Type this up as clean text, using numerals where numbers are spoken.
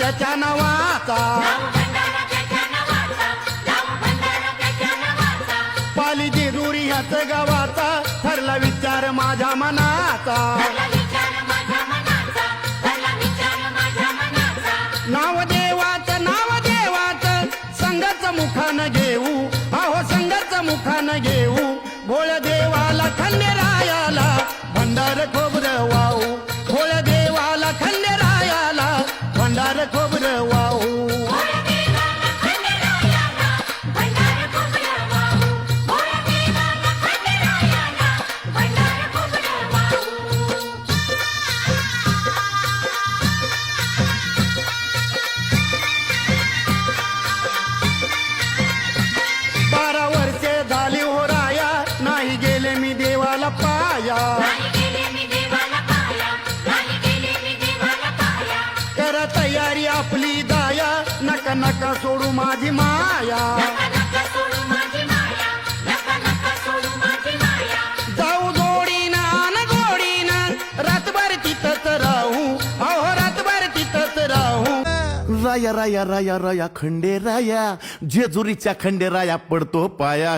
त्याच्या नावाचा पाली जेजुरी ह्याच गावाचा ठरला विचार माझ्या मनाचा नाव देवाचं संघाच मुखान घेऊ अहो संघाच मुखान घेऊ भोळ देवाला खंडेरायाला भंडार खोबरं वाहू भोळ देवाला खंडेरायाला भंडार खोबरं वाहू करा तयारी आपली दाया नका नका सोडू माझी माया जाऊ गोडीनं रातभर तिथंच राहू अहो रातभर तिथंच राहू राया राया राया राया खंडेराया जेजुरीच्या खंडेराया पडतो पाया